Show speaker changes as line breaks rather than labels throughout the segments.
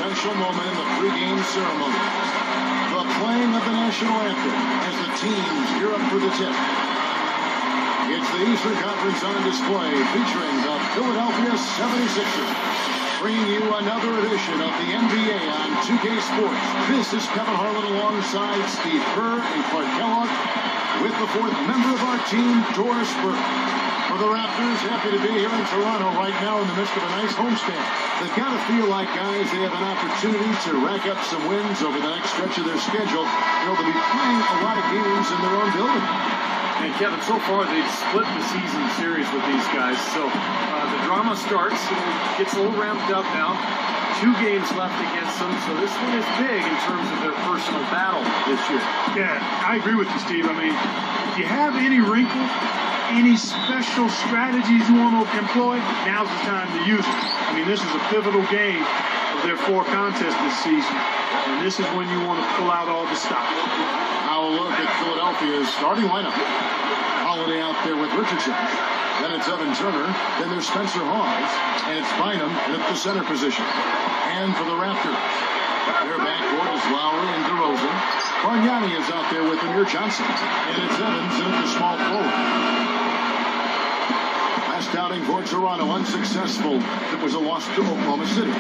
special moment in the pregame ceremony. The playing of the national anthem as the teams gear up for the tip. It's the Eastern Conference on display featuring the Philadelphia 76ers. Bringing you another edition of the NBA on 2K Sports. This is Kevin Harlan alongside Steve Kerr and Clark Kellogg with the fourth member of our team, Doris Burke. For the Raptors, happy to be here in Toronto right now in the midst of a nice homestand. They've got to feel like, guys, they have an opportunity to rack up some wins over the next stretch of their schedule. They'll be playing a lot of games in their own building.
And Kevin, so far they've split the season series with these guys. So the drama starts, gets a little ramped up now. 2 games left against them, so this one is big in terms of their personal battle this year.
Yeah, I agree with you, Steve. I mean, if you have any wrinkle, any special strategies you want to employ, now's the time to use it. I mean, this is a pivotal game of their 4 contests this season, and this is when you want to pull out all the stops.
Now a look at Philadelphia's starting lineup. Holiday out there with Richardson. Then it's Evan Turner. Then there's Spencer Hawes. And it's Bynum at the center position. And for the Raptors, their backcourt is Lowry and DeRozan. Bargnani is out there with Amir Johnson. And it's Evans at the small forward. Last outing for Toronto, unsuccessful. It was a loss to Oklahoma City.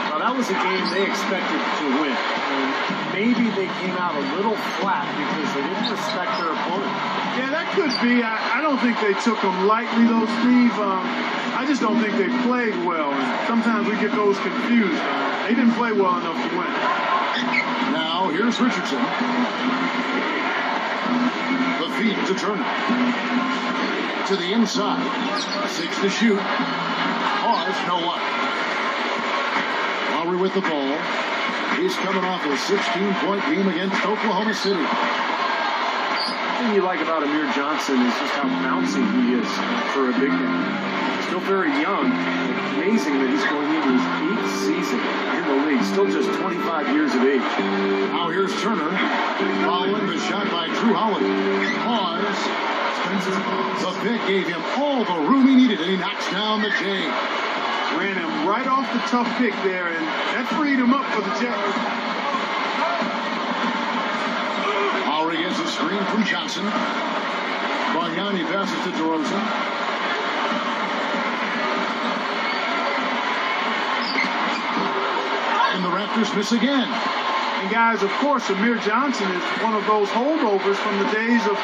Well, that was a game they expected to win. And maybe they came out a little flat because they didn't respect their opponent.
Yeah, that could be. I don't think they took them lightly, though, Steve. I just don't think they played well. And sometimes we get those confused. They didn't play well enough to win.
Now, here's Richardson. The feed to Turner. To the inside. 6 to shoot. Pause, no luck. Lowry with the ball. He's coming off a 16-point game against Oklahoma City.
The thing you like about Amir Johnson is just how bouncy he is for a big man. Still very young. Amazing that he's going into his 8th season in the league. Still just 25 years of age.
Now here's Turner. Following the shot by Drew Holiday. Pause. The pick gave him all the room he needed, and he knocks down the J.
Ran him right off the tough pick there, and that freed him up for the J.
Lowry gets a screen from Johnson. Bargnani passes to DeRozan. And the Raptors miss again.
And guys, of course, Amir Johnson is one of those holdovers from the days of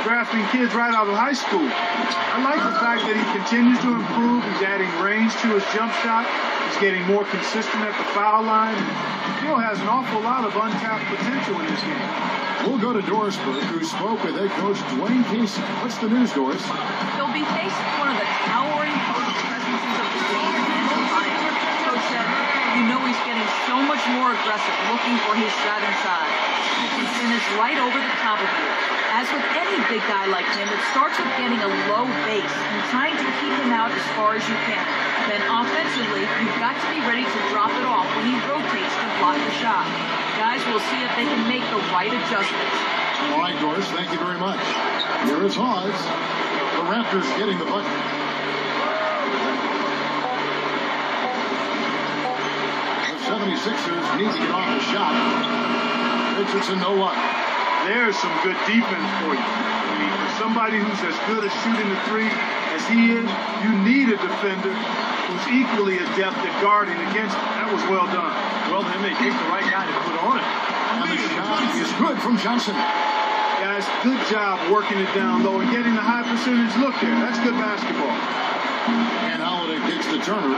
drafting kids right out of high school. I like the fact that he continues to improve. He's adding range to his jump shot. He's getting more consistent at the foul line. Still has an awful lot of untapped potential in this game.
We'll go to Doris Burke, who spoke with head coach Dwayne Casey. What's the news, Doris?
He'll be facing one of the towering coach presences of the game in his time. Coach said, you know he's getting so much more aggressive, looking for his shot inside. He can finish right over the top of you. As with any big guy like him, it starts with getting a low base and trying to keep him out as far as you can. Then offensively, you've got to be ready to drop it off when he rotates to block the shot. Guys will see if they can make the right adjustments.
All right, Doris, thank you very much. Here is Hawes. The Raptors getting the bucket. The 76ers need to get off the shot. Richardson, no luck.
There's some good defense for you. I mean, for somebody who's as good at shooting the 3 as he is, you need a defender who's equally adept at guarding against him. That was well done.
Well, then they picked the right guy to put on it.
And the shot is good from Johnson.
Guys, good job working it down low and getting the high percentage look there. That's good basketball.
And Holiday kicks to Turner.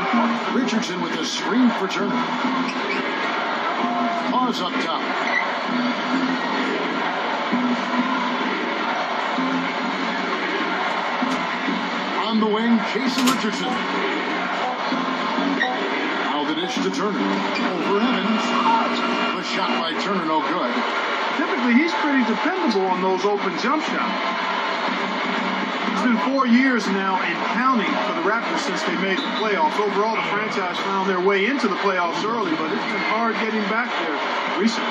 Richardson with a screen for Turner. Pause up top. On the wing, Jason Richardson. Now the dish to Turner. Over Evans. The shot by Turner, no good.
Typically, he's pretty dependable on those open jump shots. It's been 4 years now and counting for the Raptors since they made the playoffs. Overall, the franchise found their way into the playoffs early, but it's been hard getting back there recently.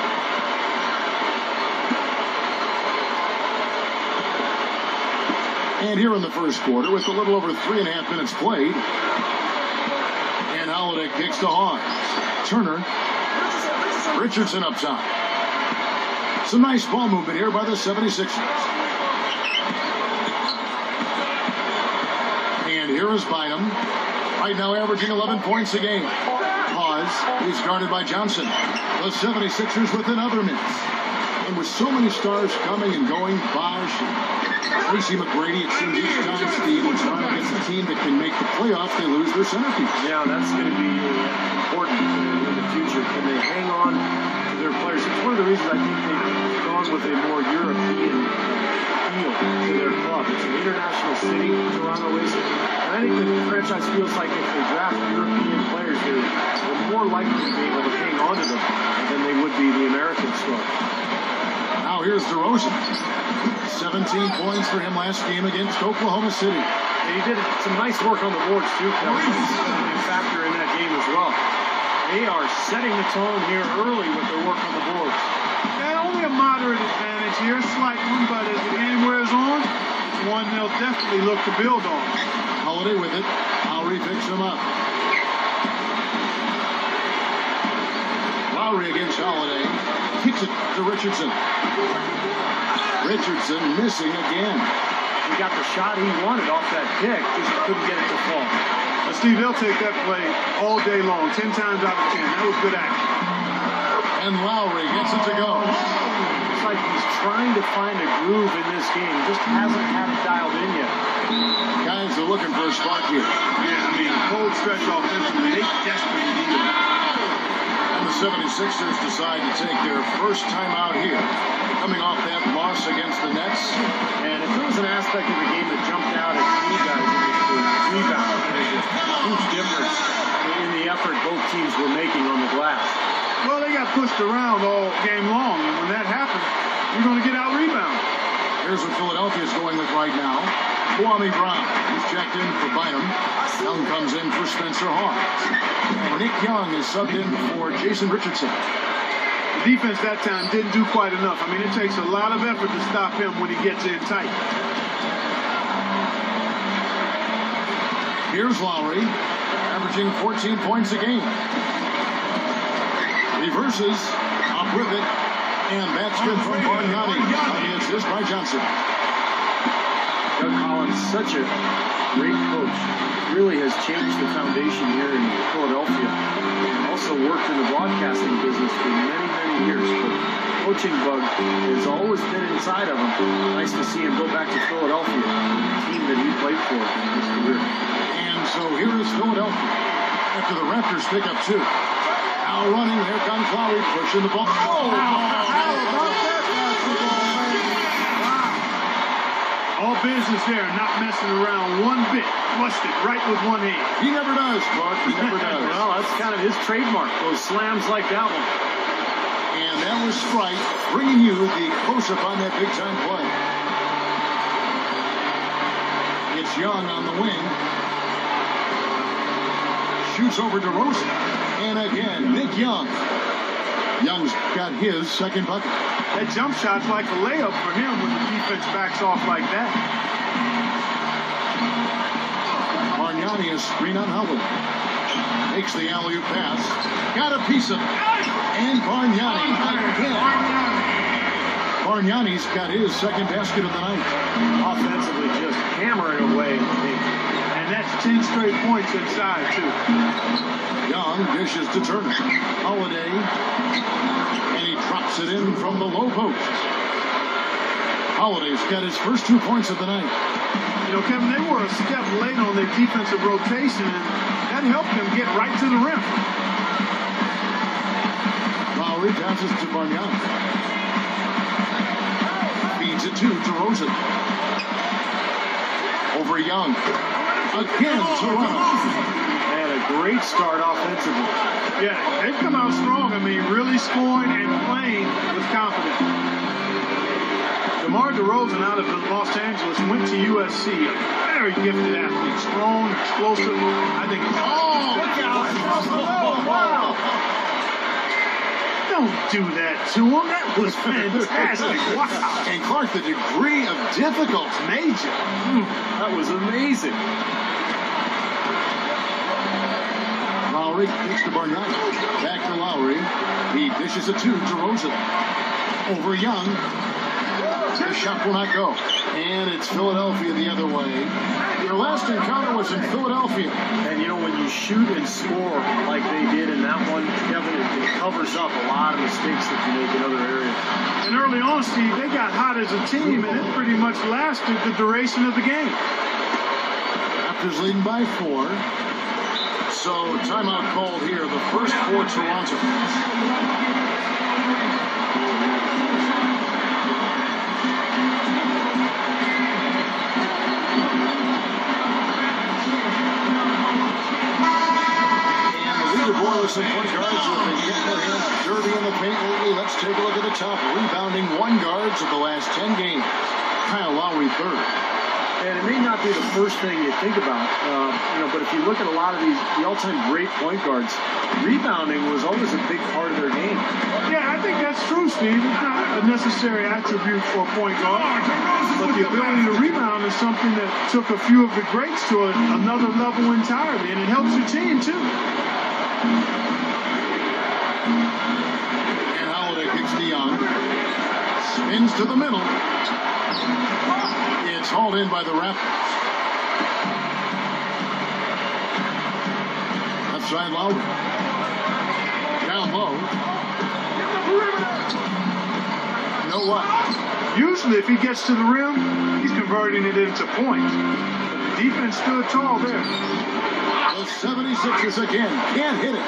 And here in the first quarter, with a little over 3.5 minutes played, and Holiday kicks to Hawes. Turner Richardson up top. Some nice ball movement here by the 76ers. And here is Bynum. Right now averaging 11 points a game. Pause. He's guarded by Johnson. The 76ers with another miss. And with so many stars coming and going, Bosch, Tracy McGrady, it seems each time, Steve, when Toronto gets a team that can make the playoffs, they lose their centerpiece.
Yeah, that's going to be important in the future. Can they hang on to their players? It's one of the reasons I think they've gone with a more European feel to their club. It's an international city, Toronto is. And I think the franchise feels like if they draft European players, they're more likely to be able to hang on to them than they would be the American squad.
Now here's DeRozan. 17 points for him last game against Oklahoma City.
And he did some nice work on the boards, too, Kevin. A factor in that game as well. They are setting the tone here early with their work on the boards.
Yeah, only a moderate advantage here, a slight one, but as the game wears on, it's one they'll definitely look to build on.
Holiday with it. Lowry picks him up. Lowry against Holiday. Kicks it to Richardson. Richardson missing again.
He got the shot he wanted off that pick, just couldn't get it to fall.
Steve, they'll take that play all day long, 10 times out of 10. That was good action.
And Lowry gets it to go.
It's like he's trying to find a groove in this game. Just hasn't had it dialed in yet.
Guys are looking for a spark here.
Yeah, I mean, cold stretch offensively, they desperately need it.
And the 76ers decide to take their first time out here, coming off that loss against the Nets.
And if there was an aspect of the game that jumped out at you guys, it was the rebound. There's a huge difference in the effort both teams were making on the glass.
Well, they got pushed around all game long, and when that happens, you're going to get out-rebounded.
Here's what Philadelphia's going with right now. Kwame Brown. He's checked in for Bynum. Young comes in for Spencer Hawes. Nick Young is subbed in for Jason Richardson.
The defense that time didn't do quite enough. I mean, it takes a lot of effort to stop him when he gets in tight.
Here's Lowry, averaging 14 points a game. Reverses, up with it, and that's good from Bargnani. The assist by Johnson.
Doug Collins, such a great coach. Really has changed the foundation here in Philadelphia. Also worked in the broadcasting business for many, many years. But coaching bug has always been inside of him. Nice to see him go back to Philadelphia, the team that he played for in his career.
And so here is Philadelphia after the Raptors pick up two. Now running, here comes Lowry pushing the ball. Oh, how about that basketball, man?
All business there, not messing around one bit. Flushed it right with one hand.
He never does, Clark. He never does.
Well, that's kind of his trademark, those slams like that one.
And that was Sprite bringing you the close-up on that big-time play. It's Young on the wing. Shoots over DeRozan. And again, Nick Young. Young's got his second bucket.
That jump shot's like a layup for him when the defense backs off like that.
Bargnani is screen on Howard. Makes the alley-oop pass. Got a piece of it. And Bargnani again. Bargnani's got his second basket of the night.
Offensively, just hammering away.
And that's 10 straight points inside, too.
Young dishes to Turner. Holiday. And he drops it in from the low post. Holiday's got his first 2 points of the night.
You know, Kevin, they were a step late on their defensive rotation, and that helped them get right to the rim.
Lowry passes to Bargnani. Feeds it to DeRozan. Over Young. Again, Toronto.
They had a great start offensively.
Yeah, they've come out strong. I mean, really scoring and playing with confidence. DeMar DeRozan out of Los Angeles went to USC. A very gifted athlete. Strong, explosive. I think.
Oh, look out. Oh, wow.
Don't do that to him. That was fantastic. Wow.
And Clark, the degree of difficulty.
Major.
That was amazing.
Lowry kicks to Bargnani. Back to Lowry. He dishes it to DeRozan. Over Young. The shot will not go. And it's Philadelphia the other way. Their last encounter was in Philadelphia.
And you know, when you shoot and score like they did in that one, Kevin, it covers up a lot of mistakes that you make in other areas.
And early on, Steve, they got hot as a team, and it pretty much lasted the duration of the game.
Raptors leading by 4. So timeout called here, the first for Toronto. Some point guards who have been getting their hands dirty in the paint lately. Let's take a look at the top rebounding one guards of the last 10 games. Kyle Lowry third.
And it may not be the first thing you think about, but if you look at a lot of the all-time great point guards, rebounding was always a big part of their game.
Yeah, I think that's true, Steve. It's not a necessary attribute for a point guard, but the ability to rebound is something that took a few of the greats to another level entirely, and it helps your team, too.
And Holiday kicks to Young. Spins to the middle. It's hauled in by the Raptors. Left side Lowry. Down low. You know what?
Usually if he gets to the rim, he's converting it into points. The defense stood tall there.
The 76ers again can't hit it.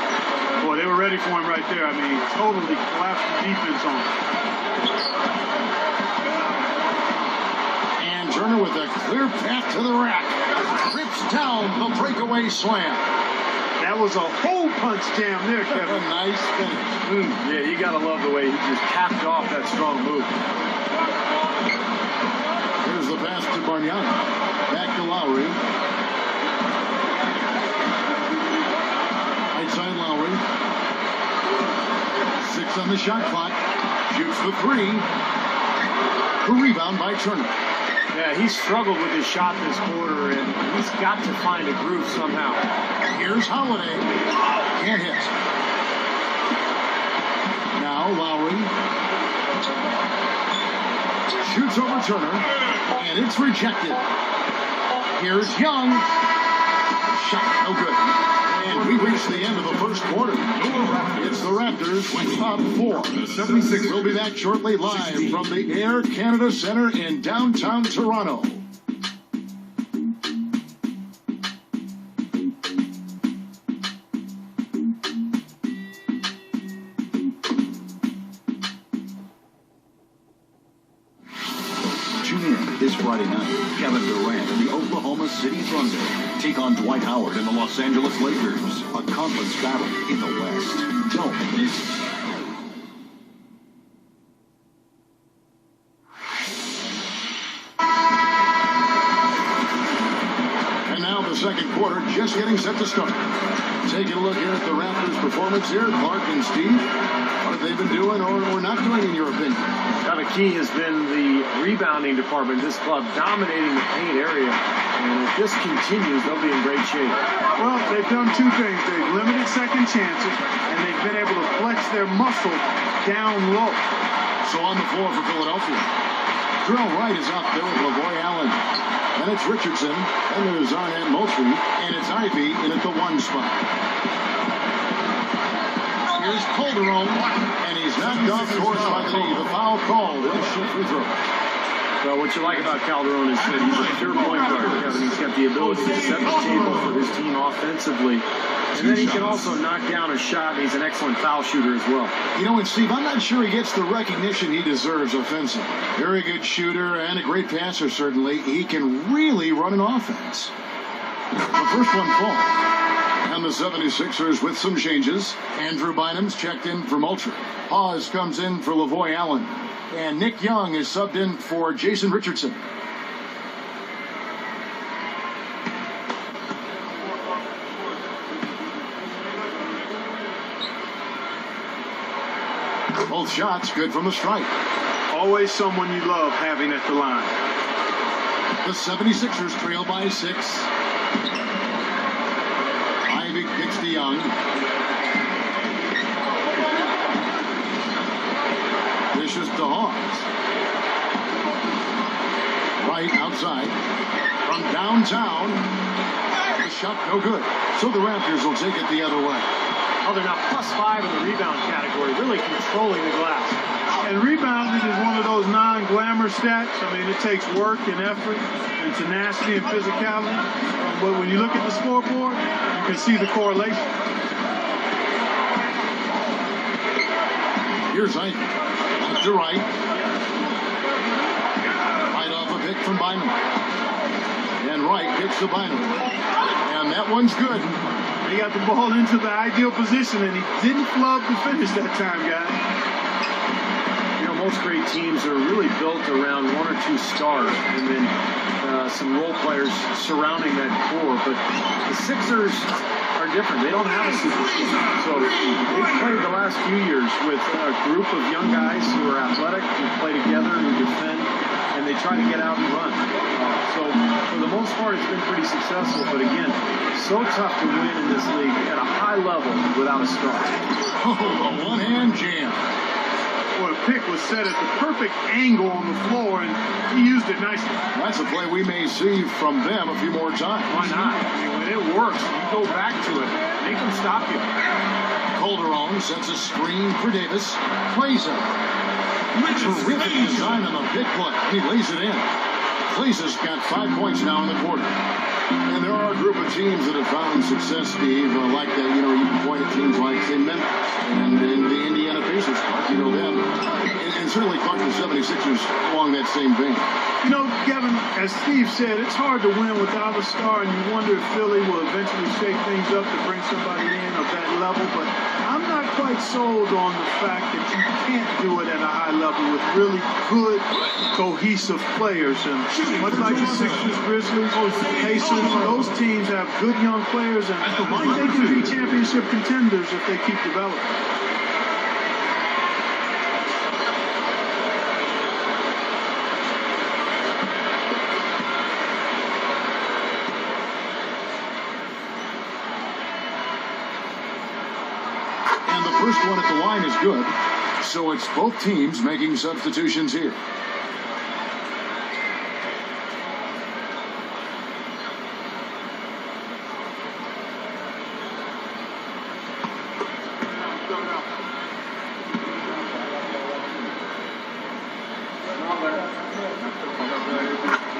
Boy, they were ready for him right there. I mean, totally collapsed the defense on him.
And Turner with a clear path to the rack. Rips down the breakaway slam.
That was a hole punch jam there, Kevin.
A nice finish.
Yeah, you got to love the way he just capped off that strong move.
Here's the pass to Bargnani. Back to Lowry. Right side Lowry. 6 on the shot clock. Shoots the 3. The rebound by Turner.
Yeah, he struggled with his shot this quarter, and he's got to find a groove somehow.
Here's Holiday. Can't hit. Now Lowry. Shoots over Turner. And it's rejected. Here's Young. Shot no good. And we reach the end of the first quarter. It's the Raptors with up 4. The 76ers will be back shortly live from the Air Canada Center in downtown Toronto.
Tune in this Friday night. Kevin Durant and the Oklahoma City Thunder take on Dwight Howard and the Los Angeles Lakers. A conference battle in the West. Don't miss it.
And now the second quarter just getting set to start. Taking a look here at the Raptors' performance here. Clark and Steve, what have they been doing or not doing in your opinion?
Now, the key has been the rebounding department. This club dominating the paint area. And if this continues, they'll be in great shape.
Well, they've done two things. They've limited second chances, and they've been able to flex their muscle down low.
So on the floor for Philadelphia. Drill Wright is out there with Lavoy Allen. Then it's Richardson. Then there's Arnett Moultrie. And it's Ivy in at the 1 spot. Here's Calderon. And he's knocked off course by the knee. The foul called. It'll shoot free throw.
Well, what you like about Calderon is that he's a pure point guard, Kevin. He's got the ability to set the table for his team offensively. And then he can also knock down a shot, and he's an excellent foul shooter as well.
You know, and Steve, I'm not sure he gets the recognition he deserves offensively. Very good shooter and a great passer, certainly. He can really run an offense. The first one falls. And the 76ers with some changes. Andrew Bynum's checked in for Moultrie. Hawes comes in for Lavoy Allen. And Nick Young is subbed in for Jason Richardson. Both shots good from the stripe.
Always someone you love having at the line.
The 76ers trail by 6. Ivy kicks to Young. the Hawks. Right outside. From downtown. The shot no good. So the Raptors will take it the other way.
Oh, they're now +5 in the rebound category, really controlling the glass.
And rebounding is one of those non-glamour stats. I mean, it takes work and effort and tenacity and physicality. But when you look at the scoreboard, you can see the correlation.
Here's Ike. Left to right. Right off a pick from Bynum. And Wright gets to Bynum. And that one's good.
He got the ball into the ideal position, and he didn't flub to finish that time, guys.
You know, most great teams are really built around one or two stars and then some role players surrounding that core. But the Sixers are different. They don't have a superstar. So they've played the last few years with a group of young guys who are athletic, who play together, who defend, and they try to get out and run. So for the most part, it's been pretty successful. But again, so tough to win in this league at a high level without a star.
Oh, a one-hand jam.
Well, the pick was set at the perfect angle on the floor, and he used it nicely.
That's a play we may see from them a few more times.
Why not? I mean, when it works, you go back to it. Make them stop you.
Calderon sets a screen for Davis. Plays it. Terrific design on the big play. He lays it in. Clay's got 5 points now in the quarter. And there are a group of teams that have found success, Steve, like that. You know, you can point at teams like, say, Memphis and the Indiana Pacers. You know them. And certainly Clark the 76ers along that same vein.
You know, Kevin, as Steve said, it's hard to win without a star, and you wonder if Philly will eventually shake things up to bring somebody in of that level. But I'm not quite sold on the fact that you can't do it at a high level with really good, cohesive players. And much like the Sixers, Grizzlies, Pacers, those teams have good young players, and they can be championship contenders if they keep developing.
First one at the line is good, so it's both teams making substitutions here.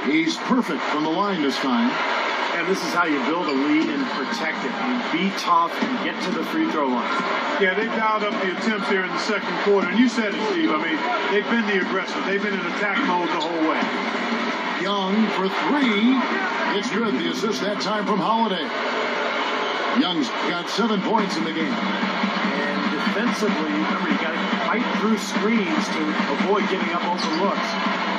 He's perfect from the line this time.
And this is how you build a lead and protect it. You be tough and get to the free throw line.
Yeah, they dialed up the attempts here in the second quarter. And you said it, Steve. I mean, they've been the aggressor. They've been in attack mode the whole way.
Young for three. It's good. The assist that time from Holiday. Young's got 7 points in the game.
And defensively, remember, you got to fight through screens to avoid giving up open looks.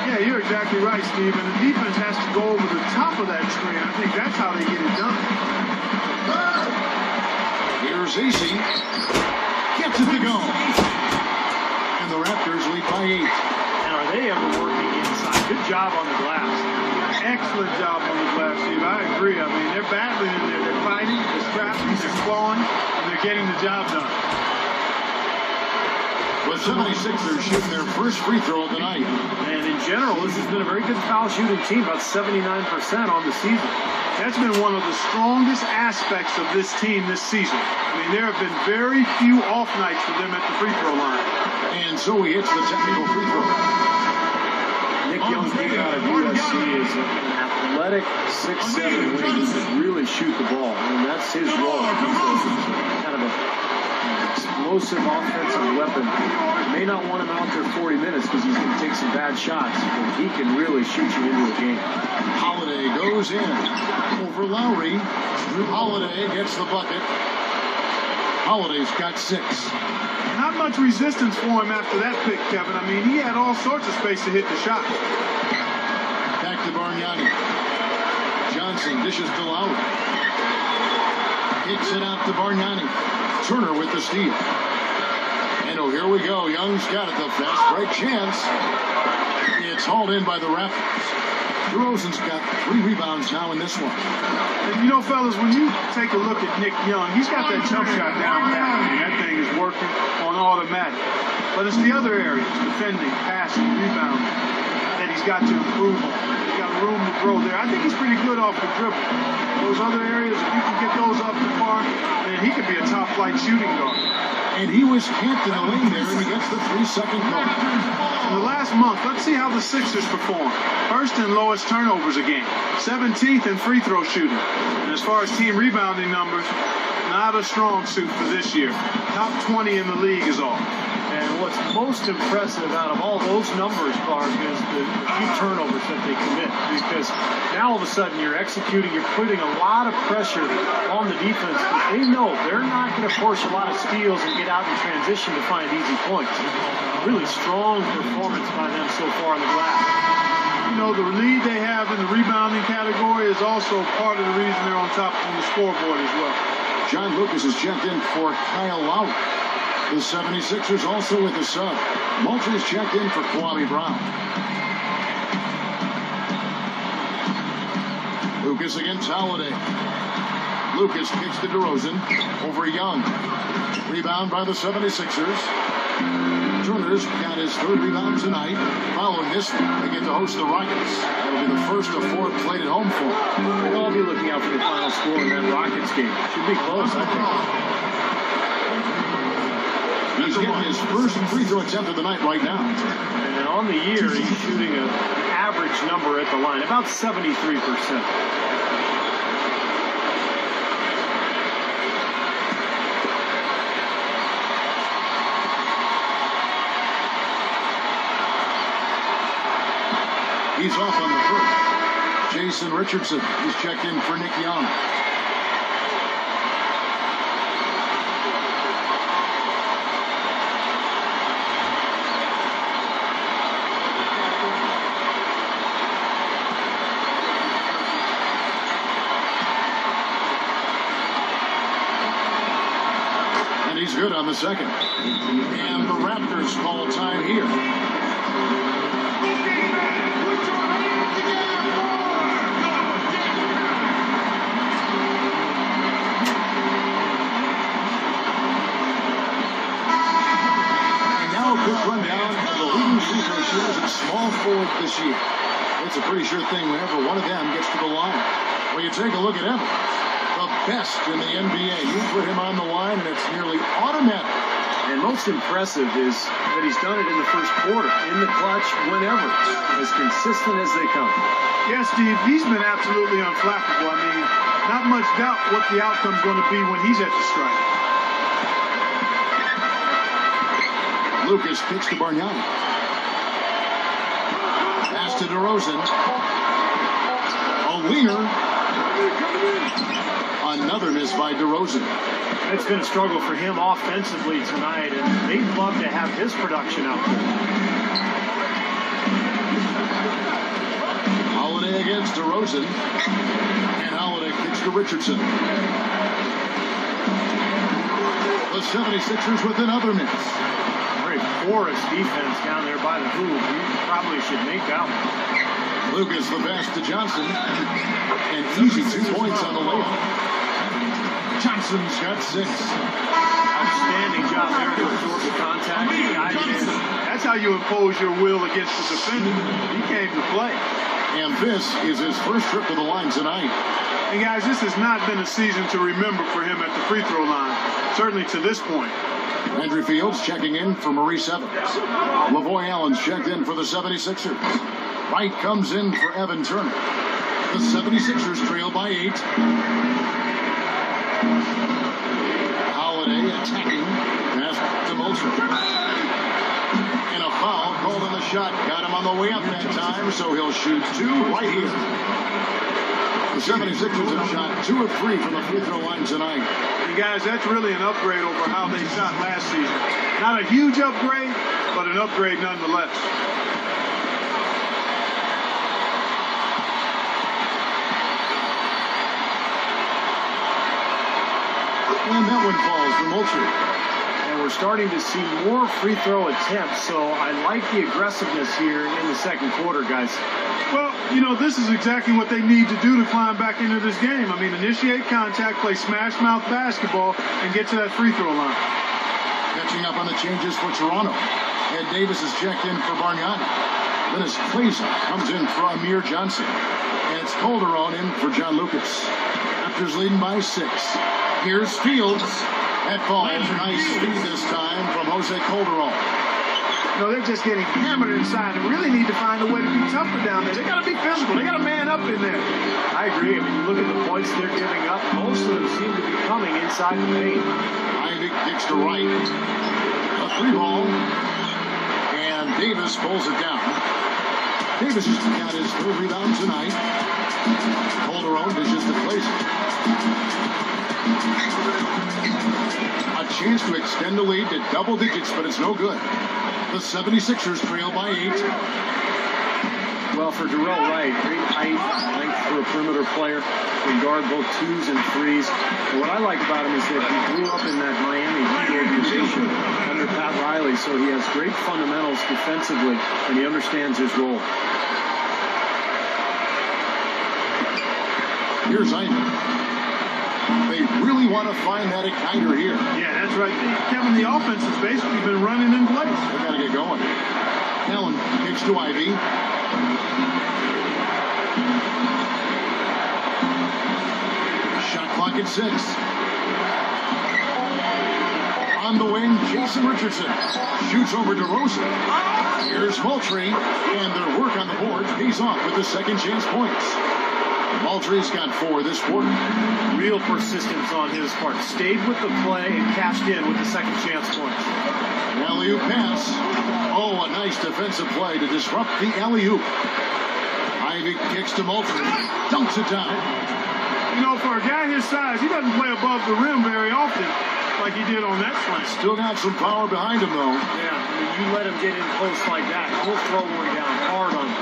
Yeah, you're exactly right, Steve. And the defense has to go over the top of that screen. I think that's how they get it done.
Here's AC. Gets it to go. And the Raptors lead by 8.
And are they ever working inside? Good job on the glass.
Excellent job on the glass, Steve. I agree. I mean, they're battling in there. They're fighting, they're scrapping, they're clawing, and they're getting the job done.
The 76ers shooting their first free throw of the night.
And in general, this has been a very good foul shooting team, about 79% on the season.
That's been one of the strongest aspects of this team this season. I mean, there have been very few off nights for them at the free throw line.
And so he hits the technical free throw.
Nick Young came out of USC is an athletic 6'7" wing who can really shoot the ball. And that's his role. He's kind of a explosive offensive weapon. You may not want him out there 40 minutes because he's going to take some bad shots, but he can really shoot you into a game.
Holiday goes in over Lowry. Holiday gets the bucket. Holiday's got 6.
Not much resistance for him after that pick, Kevin. I mean, he had all sorts of space to hit the shot.
Back to Bargnani. Johnson dishes to Lowry. Kicks it out to Bargnani. Turner with the steal. And oh, here we go. Young's got it. The fast break chance. It's hauled in by the Raptors. DeRozan's got 3 rebounds now in this one.
And you know, fellas, when you take a look at Nick Young, he's got that jump shot down pat. I mean, that thing is working on automatic. But it's the other areas, defending, passing, rebounding, that he's got to improve on. He's got room to grow there. I think he's pretty good off the dribble. Those other areas, if you can get those up the bar, then he could be a top-flight shooting guard.
And he was camped in the lane there, and he gets the 3-second call.
In the last month, let's see how the Sixers perform. First and lowest turnovers a game. 17th in free throw shooting. And as far as team rebounding numbers, not a strong suit for this year. Top 20 in the league is all.
And what's most impressive out of all those numbers, Clark, is the few turnovers that they commit. Because now all of a sudden you're executing, you're putting a lot of pressure on the defense. They know they're not going to force a lot of steals and get out in transition to find easy points. Really strong performance by them so far on the glass.
You know, the lead they have in the rebounding category is also part of the reason they're on top on the scoreboard as well.
John Lucas is checked in for Kyle Lowry. The 76ers also with the sub. Moultrie's checked in for Kwame Brown. Lucas against Holiday. Lucas kicks to DeRozan over Young. Rebound by the 76ers. Turner's got his 3rd rebound tonight. Following this one, they get to host the Rockets. That'll be the first of 4 played at home for them.
We'll all be looking out for the final score in that Rockets game. Should be close, I think.
He's getting his first free throw attempt of the night right now.
And on the year, he's shooting an average number at the line, about 73%.
He's off on the first. Jason Richardson is checked in for Nick Young. And he's good on the second. And the Raptors call time here. Quick rundown of the leading free throw shooters at small forward this year. It's a pretty sure thing whenever one of them gets to the line. Well, you take a look at him, the best in the NBA. You put him on the line, and it's nearly automatic.
And most impressive is that he's done it in the first quarter, in the clutch, whenever, as consistent as they come.
Yes, Steve, he's been absolutely unflappable. I mean, not much doubt what the outcome's going to be when he's at the strike.
Lucas kicks to Bargnani. Pass to DeRozan. A winger. Another miss by DeRozan.
It's been a struggle for him offensively tonight, and they'd love to have his production out there.
Holiday against DeRozan. And Holiday kicks to Richardson. The 76ers with another miss.
Very porous defense down there by the hoop. You probably should make out.
Lucas the pass to Johnson. And easy 2 points on the layup. Johnson's got 6.
Outstanding job there to absorb the contact.
That's how you impose your will against the defender. He came to play.
And this is his first trip to the line tonight.
And guys, this has not been a season to remember for him at the free throw line. Certainly to this point.
Andrew Fields checking in for Maurice Evans. Lavoy Allen's checked in for the 76ers. Wright comes in for Evan Turner. The 76ers trail by 8. Holiday attacking. Pass to Moultrie. And a foul called on the shot. Got him on the way up that time, so he'll shoot 2 right here. The 76ers have shot 2 of 3 from the free throw line tonight.
And guys, that's really an upgrade over how they shot last season. Not a huge upgrade, but an upgrade nonetheless.
And that one falls for Moultrie.
And and we're starting to see more free throw attempts. So I like the aggressiveness here in the second quarter, guys.
Well, you know, this is exactly what they need to do to climb back into this game. I mean, initiate contact, play smash-mouth basketball, and get to that free throw line.
Catching up on the changes for Toronto. Ed Davis is checked in for Bargnani. Dennis Claza comes in for Amir Johnson. And it's Calderon in for John Lucas. Raptors leading by 6. Here's Fields. That ball, nice speed this time from Jose Calderon.
You know, they're just getting hammered inside and really need to find a way to be tougher down there. They got to be physical. They got to man up in there.
I agree. I mean, you look at the points they're giving up. Most of them seem to be coming inside the paint.
Ivy kicks to right. A 3-ball. And Davis pulls it down. Davis just got his 3rd rebound tonight. Calderon dishes to Claza. A chance to extend the lead to double digits, but it's no good. The 76ers trail by 8.
Well, for Darrell Wright, great height, length for a perimeter player. Can guard both 2s and 3s. And what I like about him is that he grew up in that Miami Heat organization under Pat Riley, so he has great fundamentals defensively, and he understands his role.
Here's Ivy. They really want to find that igniter here.
Yeah, that's right. Kevin, the offense has basically been running in place.
They got to get going. Allen kicks to Ivy. Shot clock at 6. On the wing, Jason Richardson shoots over DeRozan. Here's Moultrie, and their work on the board pays off with the second chance points. Moultrie's got 4 this quarter.
Real persistence on his part. Stayed with the play and cashed in with the second chance points.
Alley-oop pass. Oh, a nice defensive play to disrupt the alley-oop. Ivy kicks to Moultrie. Dunks it down.
You know, for a guy his size, he doesn't play above the rim very often like he did on that slant.
Still got some power behind him, though.
Yeah, I mean, you let him get in close like that, he'll throw one down hard on him.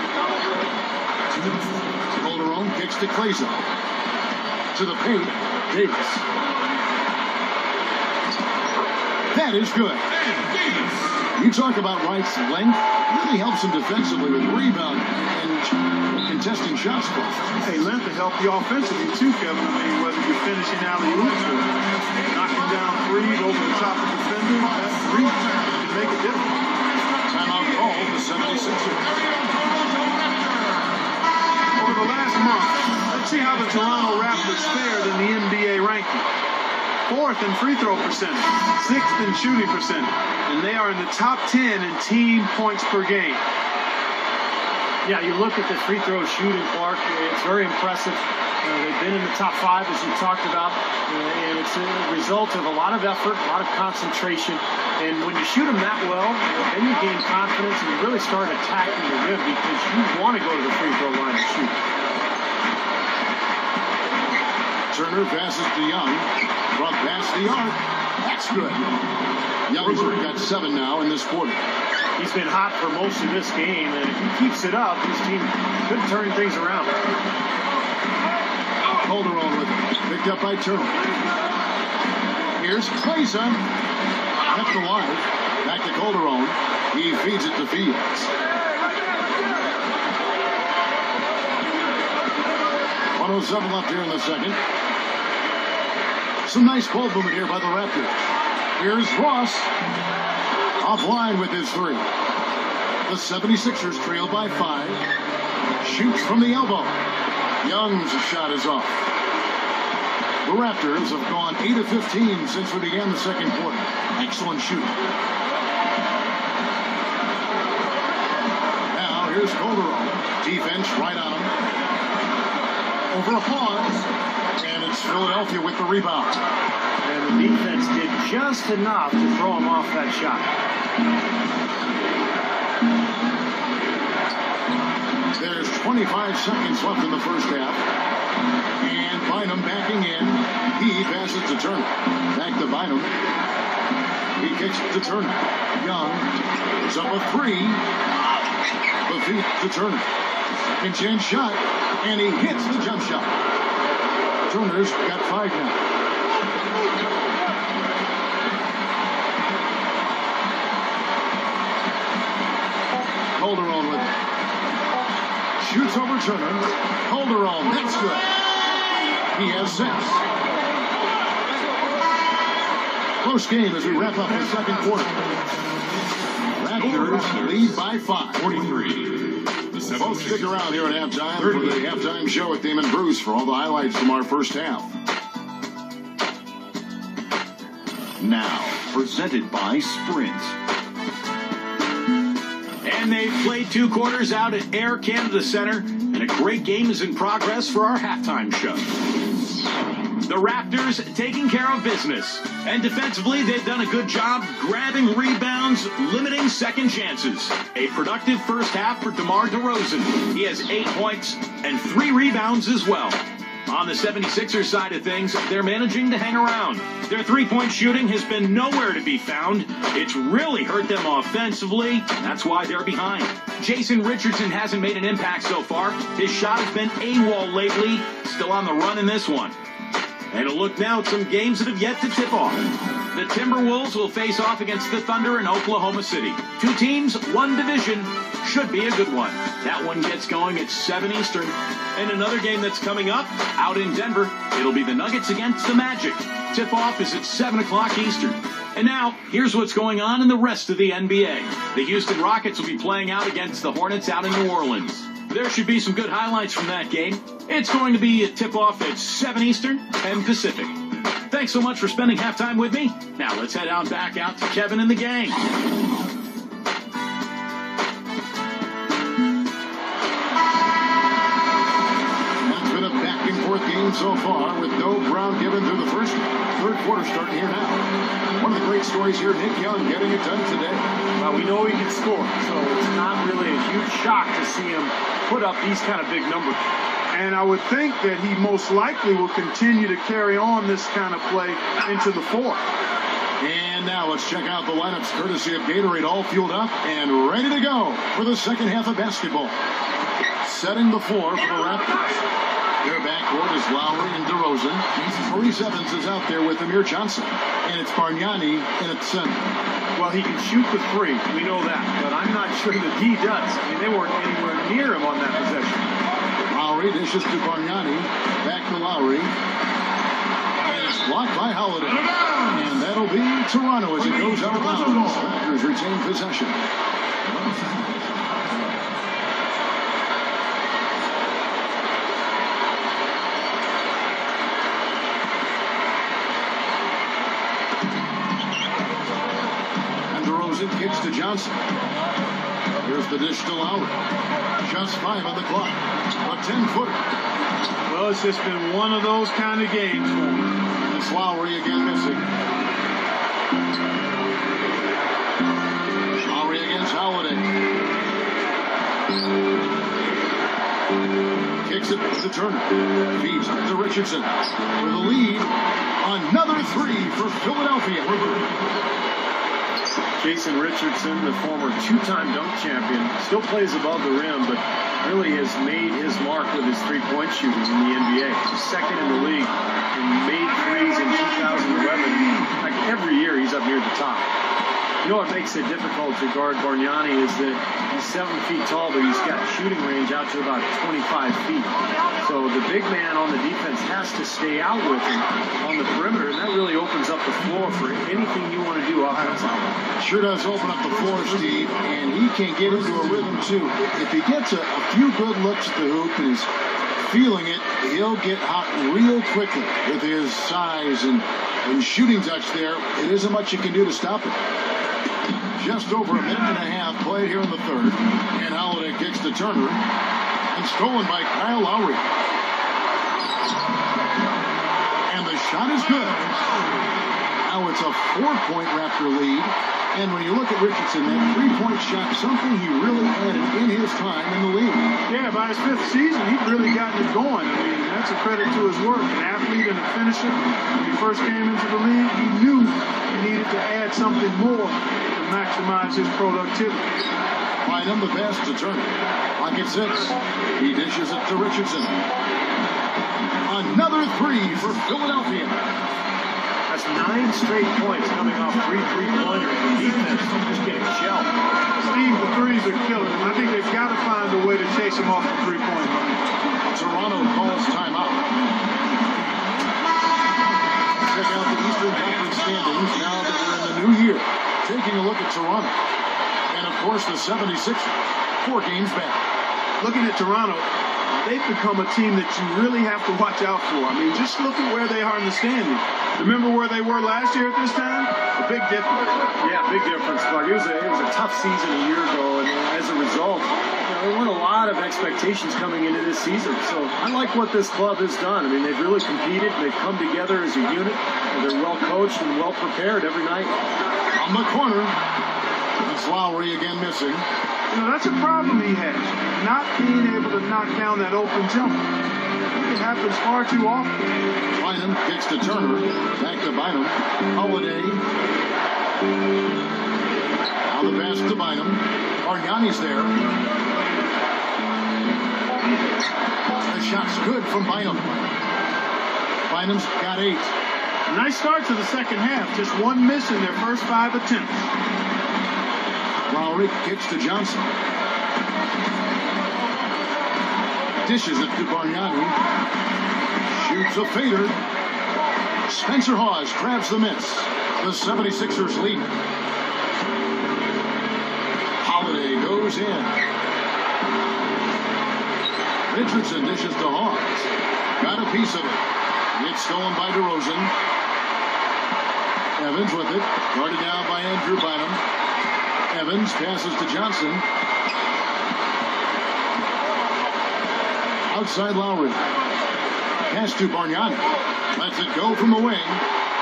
Calderon kicks to Claza. To the paint, Davis. That is good. You talk about Wright's length. Really helps him defensively with rebound and contesting shot spots.
Hey, length to help you offensively too, Kevin. I mean, whether you're finishing alley-oops or knocking down 3s over the top of the defender, that 3 can make a difference.
Timeout call the 76ers.
Over the last month, let's see how the Toronto Raptors fared in the NBA ranking. 4th in free throw percentage, 6th in shooting percentage, and they are in the top 10 in team points per game.
Yeah, you look at the free throw shooting, Clark, it's very impressive. They've been in the top 5, as you talked about, and it's a result of a lot of effort, a lot of concentration. And when you shoot them that well, then you gain confidence and you really start attacking the rim because you want to go to the free throw line and shoot.
Turner passes to Young. From past the arc. That's good. Young's got 7 now in this quarter.
He's been hot for most of this game, and if he keeps it up, his team could turn things around.
Calderon with it. Picked up by Turner. Here's Claza. Kept alive. Back to Calderon. He feeds it to Fields. 1:07 left here in the second. Some nice ball movement here by the Raptors. Here's Ross. Offline with his 3. The 76ers trail by 5. Shoots from the elbow. Young's shot is off. The Raptors have gone 8 of 15 since we began the second quarter. Excellent shooting. Now here's Calderon. Defense right on him. Over a pause. And it's Philadelphia with the rebound.
And the defense did just enough to throw him off that shot.
There's 25 seconds left in the first half. And Bynum backing in. He passes to Turner. Back to Bynum. He kicks to Turner. Young is up a 3. The feet to Turner. Second chance shot. And he hits the jump shot. Turner's got 5 now. Calderon with it. Shoots over Turner. Calderon, that's good. He has 6. Close game as we wrap up the second quarter. Raptors lead by 5.
43.
Folks, stick around here at halftime for the halftime show with Damon Bruce for all the highlights from our first half.
Now, presented by Sprint.
And they've played 2 quarters out at Air Canada Center, and a great game is in progress for our halftime show. The Raptors taking care of business, and defensively they've done a good job grabbing rebounds, limiting second chances. A productive first half for DeMar DeRozan. He has 8 points and 3 rebounds as well. On the 76ers side of things, they're managing to hang around. Their three-point shooting has been nowhere to be found. It's really hurt them offensively. That's why they're behind. Jason Richardson hasn't made an impact so far. His shot has been AWOL lately. Still on the run in this one. And a look now at some games that have yet to tip off. The Timberwolves will face off against the Thunder in Oklahoma City. 2 teams, 1 division. Should be a good one. That one gets going at 7 Eastern. And another game that's coming up out in Denver. It'll be the Nuggets against the Magic. Tip-off is at 7 o'clock Eastern. And now, here's what's going on in the rest of the NBA. The Houston Rockets will be playing out against the Hornets out in New Orleans. There should be some good highlights from that game. It's going to be a tip-off at 7 Eastern, 10 Pacific. Thanks so much for spending halftime with me. Now let's head on back out to Kevin and the gang.
It's been a back-and-forth game so far with no ground given through the third quarter starting here now. One of the great stories here, Nick Young getting it done today.
Well, we know he can score, so it's not really a huge shock to see him put up these kind of big numbers.
And I would think that he most likely will continue to carry on this kind of play into the 4th.
And now let's check out the lineups courtesy of Gatorade, all fueled up and ready to go for the second half of basketball. Setting the floor for the Raptors. Their backcourt is Lowry and DeRozan. Maurice Evans is out there with Amir Johnson. And it's Bargnani in at center.
Well, he can shoot the 3. We know that. But I'm not sure that he does. I mean, they weren't anywhere near him on that possession.
Lowry dishes to Bargnani. Back to Lowry. And it's blocked by Holiday. And that'll be Toronto as it goes out of bounds. Raptors retain possession. Kicks to Johnson. Here's the dish to Lowry. Just 5 on the clock. A 10-footer.
Well, it's just been one of those kind of games.
It's Lowry again missing. Lowry against Holiday. Kicks it to Turner. Feeds to Richardson. For the lead. Another 3 for Philadelphia.
Jason Richardson, the former 2-time dunk champion, still plays above the rim, but really has made his mark with his three-point shooting in the NBA. He's second in the league and made threes in 2011. Like every year, he's up near the top. You know what makes it difficult to guard Bargnani is that he's 7 feet tall, but he's got shooting range out to about 25 feet. So the big man on the defense has to stay out with him on the perimeter, and that really opens up the floor for anything you want to do offensively.
Sure does open up the floor, Steve, and he can get into a rhythm, too. If he gets a few good looks at the hoop and is feeling it, he'll get hot real quickly with his size and shooting touch there. It isn't much you can do to stop it. Just over a minute and a half played here in the third. And Holiday kicks to Turner. And stolen by Kyle Lowry. And the shot is good. Now it's a 4-point Raptor lead. And when you look at Richardson, that 3-point shot, something he really added in his time in the league.
Yeah, by his 5th season, he'd really gotten it going. I mean, that's a credit to his work. An athlete and a finisher. When he first came into the league, he knew he needed to add something more to maximize his productivity.
Find him the pass to Turner. Clock at 6. He dishes it to Richardson. Another 3 for Philadelphia.
That's 9 straight points coming off 3 3-pointers. The defense just getting shelled.
Steve, the three's are killing him. I think they've got to find a way to chase him off the three-point line.
Toronto calls timeout. Check out the Eastern Conference standings now that we're in the new year. Taking a look at Toronto. And, of course, the 76ers, 4 games back.
Looking at Toronto, they've become a team that you really have to watch out for. I mean, just look at where they are in the standings. Remember where they were last year at this time? A big difference.
Yeah, big difference, Clark. It was a tough season a year ago, and as a result, there weren't a lot of expectations coming into this season. So I like what this club has done. I mean, they've really competed. They've come together as a unit, and they're well coached and well prepared every night.
On the corner, it's Lowry again missing.
You know, that's a problem he has, not being able to knock down that open jumper. It happens far too often.
Bynum kicks to Turner. Back to Bynum. Holiday. Now the pass to Bynum. Bargnani's there. The shot's good from Bynum. Bynum's got 8.
Nice start to the second half. Just one miss in their first 5 attempts.
Lowry kicks to Johnson. Dishes it to Bargnani. Shoots a fader. Spencer Hawes grabs the miss. The 76ers lead. Holiday goes in. Richardson dishes to Hawes. Got a piece of it. It's stolen by DeRozan. Evans with it. Guarded down by Andrew Bynum. Evans passes to Johnson. Outside Lowry. Pass to Bargnani. Lets it go from the wing.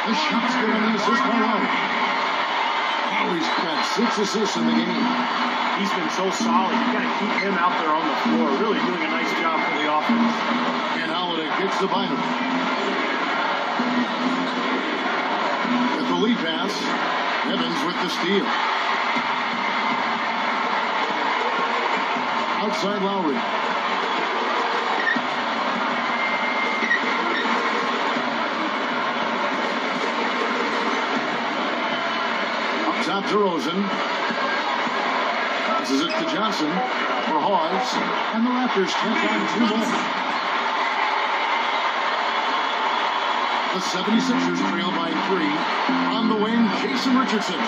The shot's given the assist by Lowry. Lowry's got 6 assists in the game.
He's been so solid. You got to keep him out there on the floor. Really doing a nice job for the offense.
And Holiday kicks to Bynum. With the lead pass, Evans with the steal. Outside Lowry. Up top DeRozan. Passes it to Johnson for Hawes. And the Raptors take on 2 more. The 76ers trail by 3. On the wing, Jason Richardson.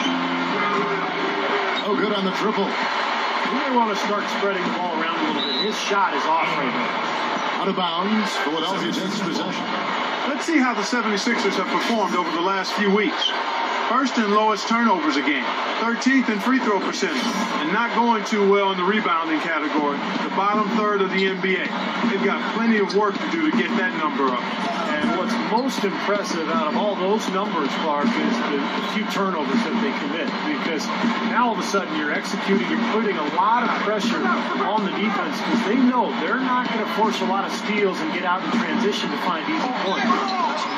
Oh, good on the triple.
You may want to start spreading the ball around a little bit. His shot is off right now.
Out of bounds. Philadelphia takes possession.
Let's see how the 76ers have performed over the last few weeks. First and lowest turnovers a game. 13th in free throw percentage. And not going too well in the rebounding category. The bottom third of the NBA. They've got plenty of work to do to get that number up.
And what's most impressive out of all those numbers, Clark, is the few turnovers that they commit. Because now all of a sudden you're executing, you're putting a lot of pressure on the defense because they know they're not going to force a lot of steals and get out in transition to find easy points.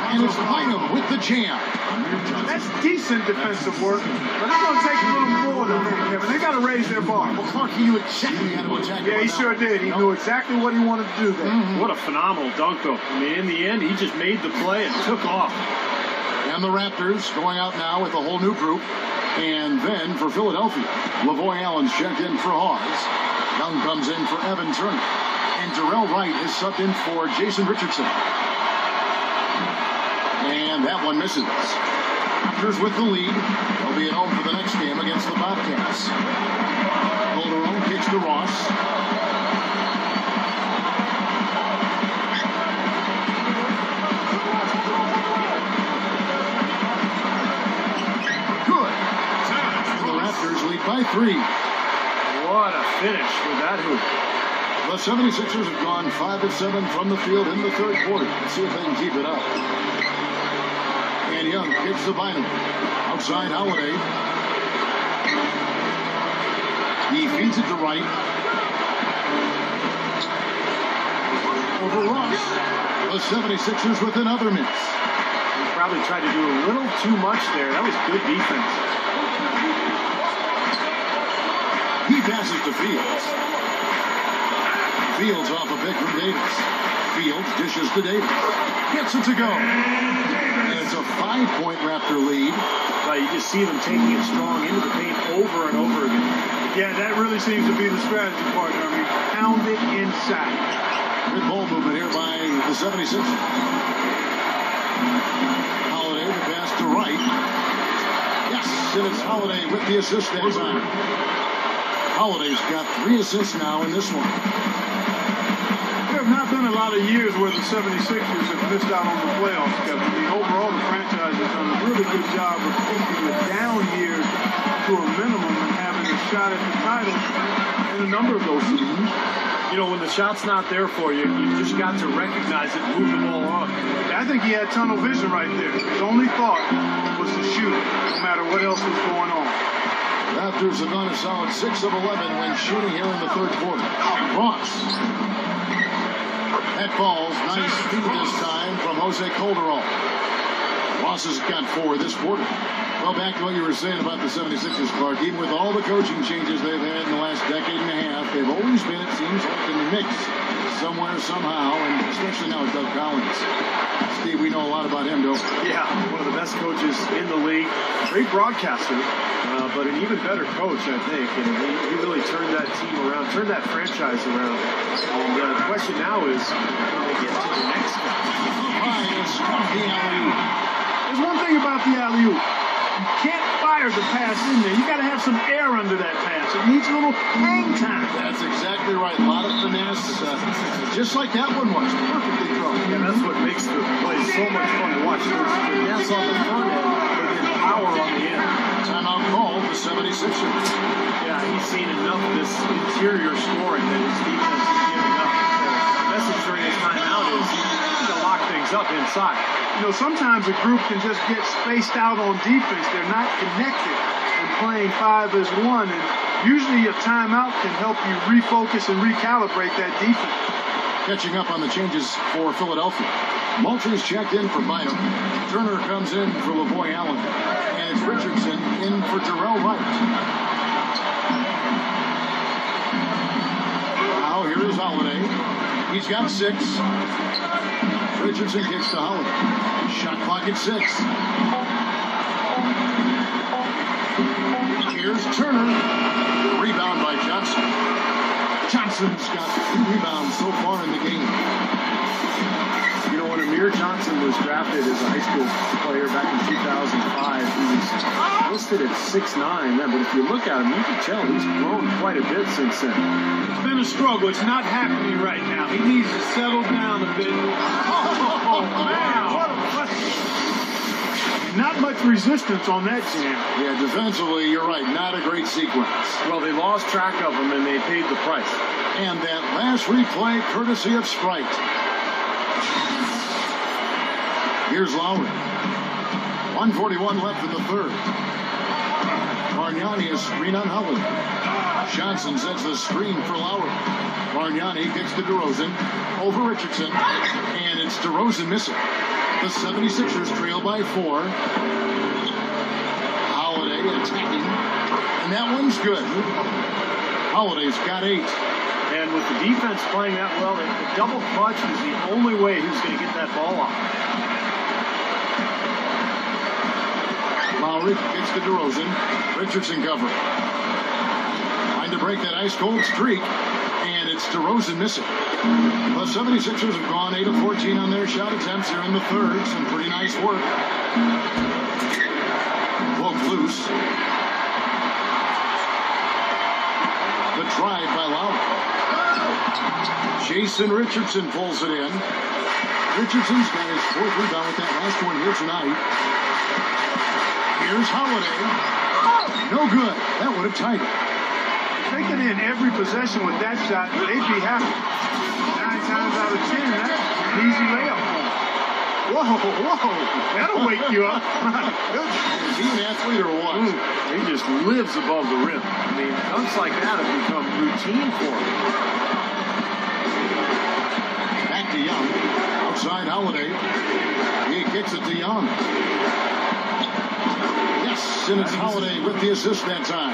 And it's Bynum with the jam.
That's decent defensive work, but it's going to take a little more than that, Kevin. They got to raise their bar.
Well, Clark, he knew exactly how to attack.
Yeah, he sure did. He knew exactly what he wanted to do there.
What a phenomenal dunk, though. I mean, in the end, he just made the play and took off.
And the Raptors going out now with a whole new group. And then for Philadelphia, Lavoy Allen's checked in for Hawes. Young comes in for Evan Turner. And Darrell Wright is subbed in for Jason Richardson. And that one misses. Raptors with the lead. They'll be at home for the next game against the Bobcats. Calderon kicks to Ross. Good. The Raptors lead by 3.
What a finish with that hoop.
The 76ers have gone 5 of 7 from the field in the third quarter. Let's see if they can keep it up. And Young kicks to Bynum. Outside Holiday. He feeds it to Wright. Over Ross. The 76ers with another miss.
He probably tried to do a little too much there. That was good defense.
He passes to Fields. Fields off a pick from Davis. Fields dishes to Davis. Gets it to go. And it's a 5-point Raptor lead.
You just see them taking it strong into the paint over and over again.
Yeah, that really seems to be the strategy, partner. I mean, pound it inside.
Good ball movement here by the 76ers. Holiday, the pass to Wright. Yes, and it's Holiday with the assist that time. Holiday's got 3 assists now in this one.
There have not been a lot of years where the 76ers have missed out on the playoffs, Kevin. I mean, overall, the franchise has done a really good job of keeping the down years to a minimum and having a shot at the title in a number of those seasons.
You know, when the shot's not there for you, you just got to recognize it, move the ball on.
I think he had tunnel vision right there. His only thought was to shoot, no matter what else was going on.
Raptors have gone a solid 6 of 11 when shooting here in the third quarter. Ross. That falls. Nice feed this time from Jose Calderon. Ross has got 4 this quarter. Well, back to what you were saying about the 76ers, Clark. Even with all the coaching changes they've had in the last decade and a half, they've always been, it seems like, in the mix somewhere, somehow, and especially now with Doug Collins. Steve, we know a lot about him, don't we?
Yeah, one of the best coaches in the league. Great broadcaster, but an even better coach, I think. And he really turned that team around, turned that franchise around. And the question now is, can they get to the next guy?
The alley-oop.
There's one thing about the alley-oop. You can't fire the pass in there. You got to have some air under that pass. It needs a little hang time.
That's exactly right. A lot of finesse, just like that one was. Perfectly thrown.
And that's what makes the play so much fun to watch. There's finesse on the front end, but then power on the end.
Timeout call, the 76ers.
Yeah, he's seen enough of this interior scoring that his defense is giving up. The message during his timeout is to lock things up inside.
You know, sometimes a group can just get spaced out on defense. They're not connected and playing 5 as 1. And usually a timeout can help you refocus and recalibrate that defense.
Catching up on the changes for Philadelphia. Moultry's checked in for Bynum. Turner comes in for LaVoy Allen. And it's Richardson in for Terrell Wright. Now here is Holiday. He's got 6. Richardson kicks to Holiday. Shot clock at 6. Here's Turner. Rebound by Johnson. Johnson's got 2 rebounds so far in the game.
You know, when Amir Johnson was drafted as a high school player back in 2005, he was listed at 6'9", but if you look at him, you can tell he's grown quite a bit since then.
It's been a struggle. It's not happening right now. He needs to settle down a bit. Oh, man. Not much resistance on that jam.
Yeah, defensively, you're right. Not a great sequence.
Well, they lost track of him, and they paid the price.
And that last replay, courtesy of Sprite. Here's Lowry. 1:41 left in the third. Bargnani is screen on Holiday. Johnson sets the screen for Lowry. Bargnani kicks to DeRozan. Over Richardson. And it's DeRozan missing. The 76ers trail by 4. Holiday attacking. And that one's good. Holiday's got 8.
And with the defense playing that well, the double clutch is the only way he's going to get that ball off.
Lowry kicks to DeRozan. Richardson cover. Trying to break that ice-cold streak. And it's DeRozan missing. The 76ers have gone 8 of 14 on their shot attempts here in the third. Some pretty nice work. Broke loose. The drive by Lowry. Jason Richardson pulls it in. Richardson's got his 4th rebound with that last one here tonight. Here's Holiday. No good. That would have tied it.
Taking in every possession with that shot, they'd be happy. 9 times out of 10, that's an easy layup. Whoa. That'll wake you up.
Is he an athlete or what?
He just lives above the rim. I mean, dunks like that have become routine for him.
Back to Young. Outside Holiday. He kicks it to Young. Yes, and it's Holiday with the assist that time.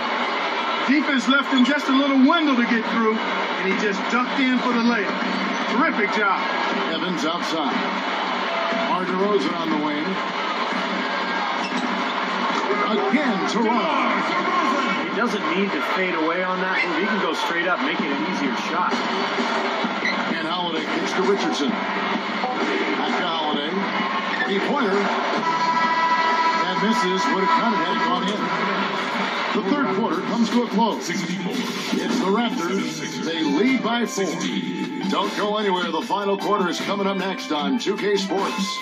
Defense left him just a little window to get through, and he just ducked in for the layup. Terrific job.
Evans outside. DeRozan on the wing. Again, Toronto.
He He doesn't need to fade away on that move. He can go straight up, making an easier shot.
And Holiday kicks to Richardson. Back to Holiday. Three-pointer. That misses. Would have counted had it gone in. The third quarter comes to a close. It's the Raptors. They lead by 4. Don't go anywhere. The final quarter is coming up next on 2K Sports.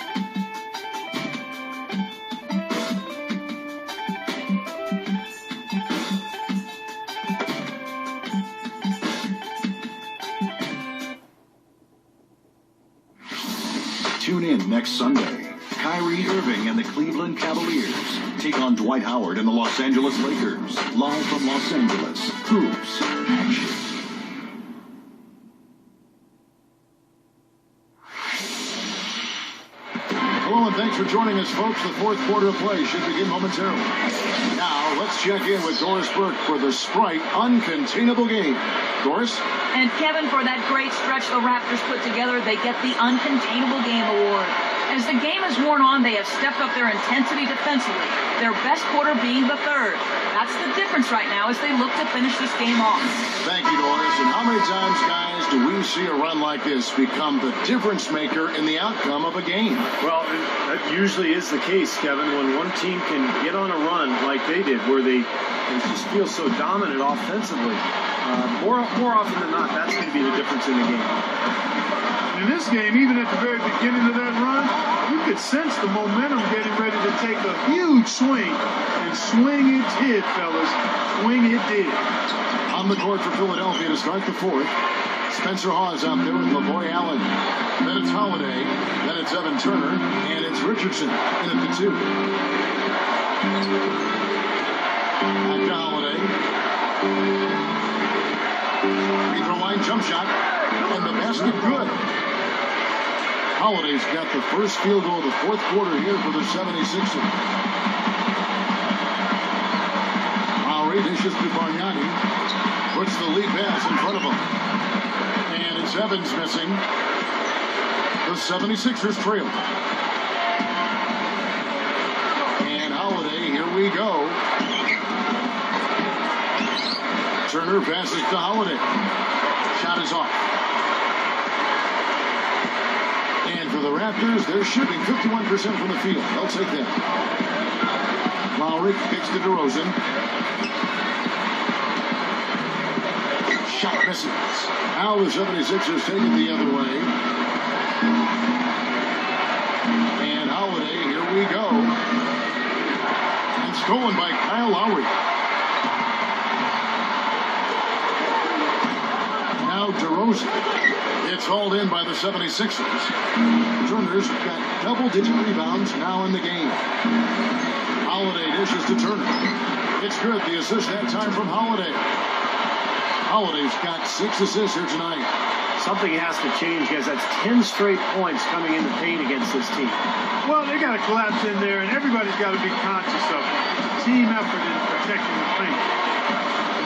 Tune in next Sunday. Kyrie Irving and the Cleveland Cavaliers take on Dwight Howard and the Los Angeles Lakers. Live from Los Angeles, Hoops Action.
Hello and thanks for joining us, folks. The fourth quarter of play should begin momentarily. Now, let's check in with Doris Burke for the Sprite Uncontainable Game. Doris?
And Kevin, for that great stretch the Raptors put together, they get the Uncontainable Game Award. As the game has worn on, they have stepped up their intensity defensively, their best quarter being the third. That's the difference right now as they look to finish this game off.
Thank you, Doris. And how many times, guys, do we see a run like this become the difference maker in the outcome of a game?
Well, that usually is the case, Kevin, when one team can get on a run like they did, where they just feel so dominant offensively. More often than not, that's going to be the difference in the game.
In this game, even at the very beginning of that run, you could sense the momentum getting ready to take a huge swing. And swing it did, fellas. Swing it did.
On the court for Philadelphia to start the fourth. Spencer Hawes out there with LaVoy Allen. Then it's Holiday. Then it's Evan Turner. And it's Richardson in at the 2. Back to Holiday. Free throw line jump shot. And the basket good. Holiday's got the first field goal of the fourth quarter here for the 76ers. Lowry dishes to Bargnani. Puts the lead pass in front of him. And it's Evans missing. The 76ers trail. And Holiday, here we go. Turner passes to Holiday. Shot is off. And for the Raptors, they're shooting 51% from the field. They'll take that. Lowry kicks to DeRozan. Shot misses. Now the 76ers take it the other way. And Holiday, here we go. And stolen by Kyle Lowry. Now DeRozan. It's hauled in by the 76ers. Turner's got double-digit rebounds now in the game. Holiday dishes to Turner. It's good. The assist that time from Holiday. Holiday's got 6 assists here tonight.
Something has to change, guys. That's 10 straight points coming in the paint against this team.
Well, they got to collapse in there, and everybody's got to be conscious of it. It's a team effort in protecting the paint.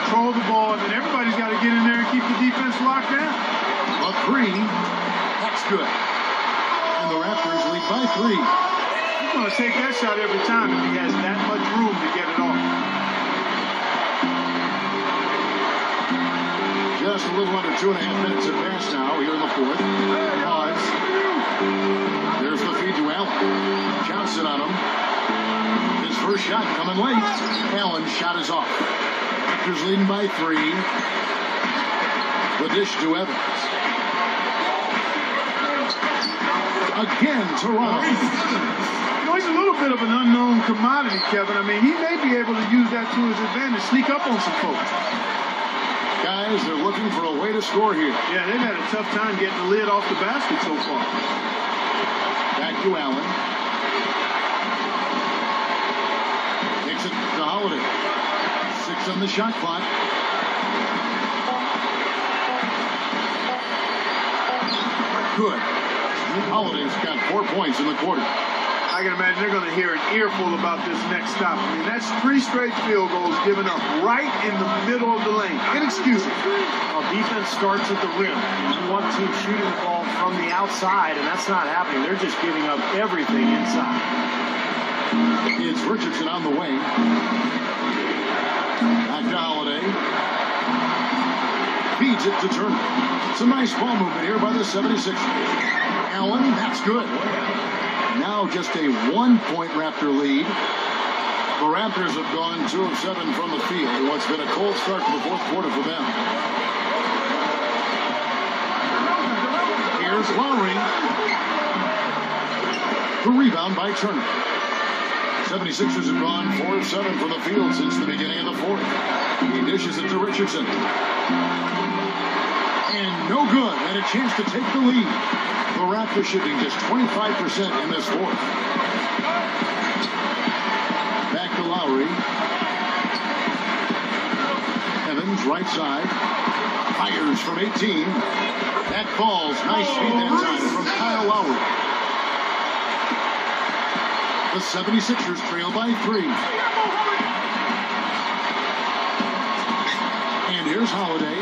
Control the ball, and then everybody's got to get in there and keep the defense locked down.
A 3. That's good. And the Raptors lead by 3.
He's going to take that shot every time if he has that much room to get it off.
Just a little under 2.5 minutes have passed now here in the fourth. Hawes. There's the feed to Allen. Johnson on him. His first shot coming late. Allen's shot is off. Raptors leading by 3. The dish to Evans. Again, Toronto.
You know, he's a little bit of an unknown commodity, Kevin. I mean, he may be able to use that to his advantage, sneak up on some folks.
Guys, they're looking for a way to score here.
Yeah, they've had a tough time getting the lid off the basket so far.
Back to Allen. Takes it to Holiday. 6 on the shot clock. Good. Holiday's got 4 points in the quarter.
I can imagine they're going to hear an earful about this next stop. I mean, that's 3 straight field goals given up right in the middle of the lane. Inexcusable.
Well, defense starts at the rim. You want teams shooting the ball from the outside, and that's not happening. They're just giving up everything inside.
It's Richardson on the wing. Back To Holiday. Feeds it to Turner. It's a nice ball movement here by the 76ers. Allen, that's good. Now just a 1-point Raptor lead. The Raptors have gone 2 of 7 from the field in what's been a cold start to the fourth quarter for them. Here's Lowry. The rebound by Turner. 76ers have gone 4 of 7 from the field since the beginning of the fourth. He dishes it to Richardson. And no good, and a chance to take the lead. The Raptors shooting just 25% in this fourth. Back to Lowry. Evans, right side. Fires from 18. That falls. Nice feed that time from Kyle Lowry. The 76ers trail by 3. And here's Holiday.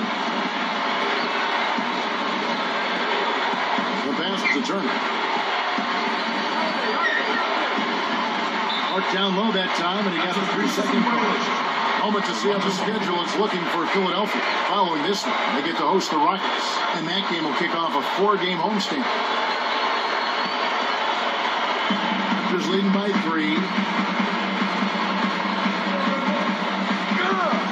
The pass to Turner. Marked down low that time, and he got a 3-second push. Moment to see how the schedule is looking for Philadelphia. Following this one, they get to host the Rockets, and that game will kick off a 4-game homestand. Raptors leading by 3.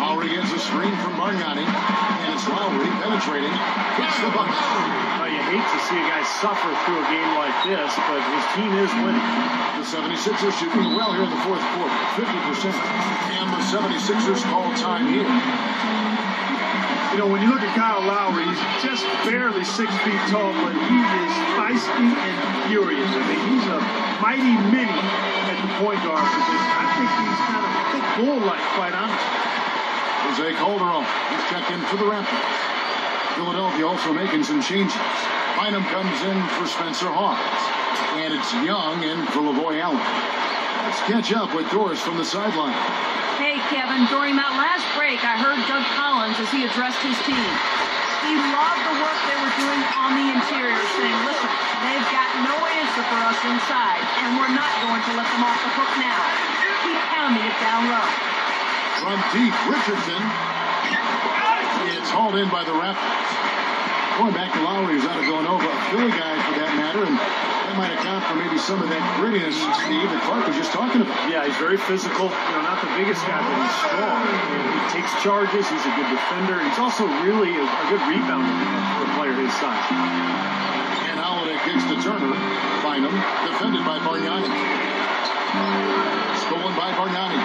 Lowry gets a screen from Bargnani, and it's Lowry penetrating. Hits the bucket.
You hate to see a guy suffer through a game like this, but his team is winning.
The 76ers shooting well here in the fourth quarter, 50%. And the 76ers call time here.
You know, when you look at Kyle Lowry, he's just barely 6 feet tall, but he is feisty and furious. I mean, he's a mighty mini at the point guard position. I think he's kind of thick bull-like, quite honestly.
Jose Calderon, he's checked in for the Raptors. Philadelphia also making some changes. Bynum comes in for Spencer Hawes. And it's Young in for Lavoy Allen. Let's catch up with Doris from the sideline.
Hey, Kevin, during that last break, I heard Doug Collins as he addressed his team. He loved the work they were doing on the interior, saying, listen, they've got no answer for us inside, and we're not going to let them off the hook now. Keep pounding it down low.
From deep, Richardson. It's hauled in by the Raptors. Going back to Lowry, who's out of Villanova, a Philly guy for that matter, and that might account for maybe some of that grittiness, Steve, that Clark was just talking about.
Yeah, he's very physical. You know, not the biggest guy, but he's strong. He takes charges. He's a good defender. He's also really a good rebounder for a player his size.
And Holiday kicks to Turner. Bynum, defended by Bargnani. Stolen by Bargnani.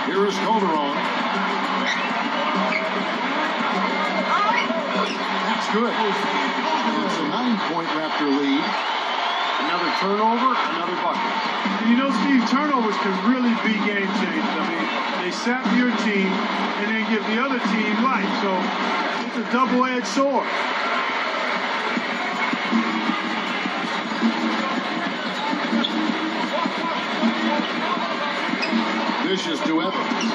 Here is Calderon. That's good. It's a 9-point Raptor lead.
Another turnover, another bucket.
And you know, Steve, turnovers can really be game changers. I mean, they sap your team and then give the other team life. So it's a double-edged sword.
Dishes to Evans.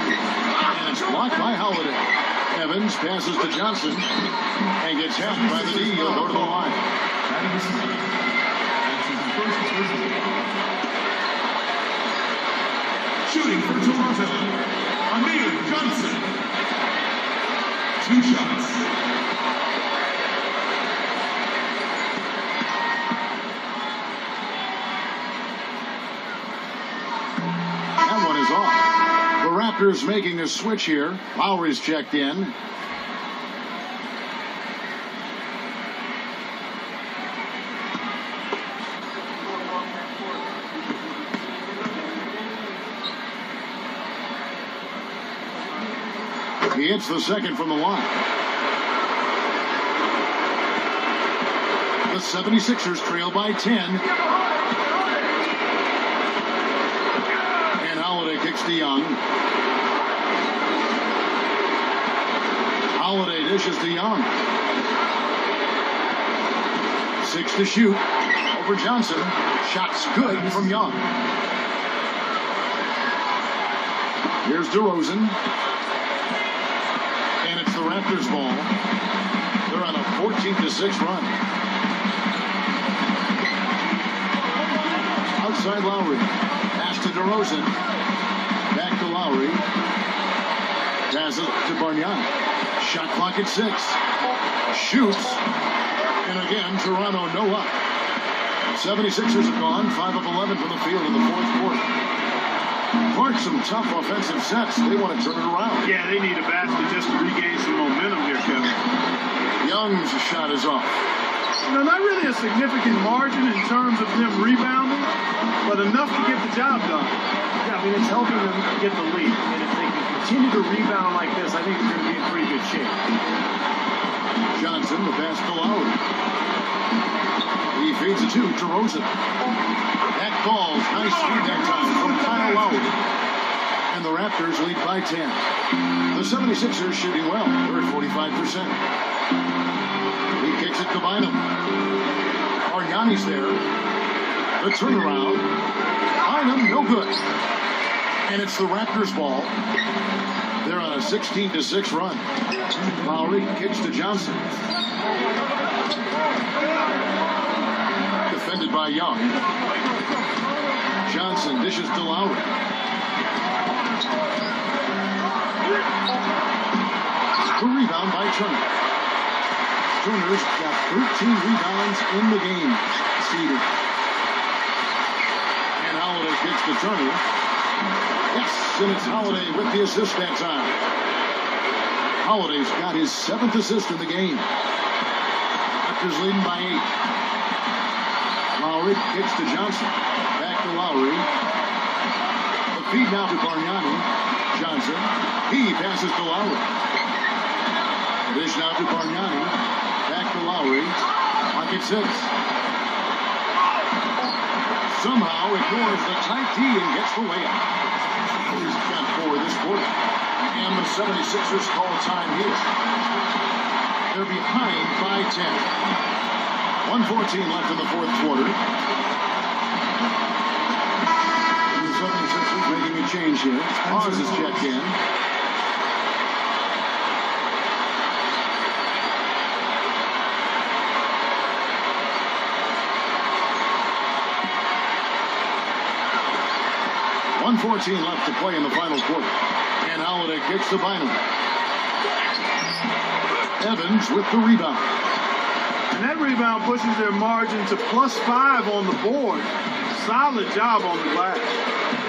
And it's blocked by Holiday. Evans passes to Johnson and gets hit by the knee. He'll go to the line.
Shooting for Toronto, Amir Johnson. 2 shots.
That one is off. The Raptors making a switch here. Lowry's checked in. He hits the second from the line. The 76ers trail by 10. And Holiday kicks to Young. Holiday dishes to Young. 6 to shoot. Over Johnson. Shots good from Young. Here's DeRozan. And it's the Raptors ball. They're on a 14-6 run. Outside Lowry. Pass Pass to DeRozan. Back to Lowry. Pass it to Bargnani. Shot clock at 6. Shoots. And again, Toronto no luck. 76ers have gone 5 of 11 from the field in the fourth quarter. Clark, some tough offensive sets. They want to turn it around.
Yeah, they need a basket just to regain some momentum here, Kevin.
Young's shot is off.
Not really a significant margin in terms of them rebounding, but enough to get the job done.
Yeah, I mean, it's helping them get the lead. And if they can continue to rebound like this, I think they're going to be in pretty good shape.
Johnson, the pass to Lowry. He feeds it to DeRozan. That falls. Nice speed that time from Kyle Lowry. And the Raptors lead by 10. The 76ers shooting well. They're at 45%. He kicks it to Bynum. Bargnani's there. The turnaround. Bynum, no good. And it's the Raptors ball. They're on a 16-6 run. Lowry kicks to Johnson. Defended by Young. Johnson dishes to Lowry. The rebound by Turner. Turner's got 13 rebounds in the game. Seeded. And Holiday kicks to Turner. Yes, and it's Holiday with the assist that time. Holiday's got his 7th assist in the game. Raptors leading by 8. Lowry kicks to Johnson. Back to Lowry. The feed now to Bargnani. Johnson. He passes to Lowry. Dish now to Bargnani. Back to Lowry. Pocket 6. Somehow ignores the tight D and gets the layup. He's got 4 this quarter. And the 76ers call time here. They're behind by 10. 1:14 left in the fourth quarter. The 76ers making a change here. Pause is checked in. .114 left to play in the final quarter. And Holiday kicks to Bynum. Evans with the rebound.
And that rebound pushes their margin to +5 on the board. Solid job on the glass.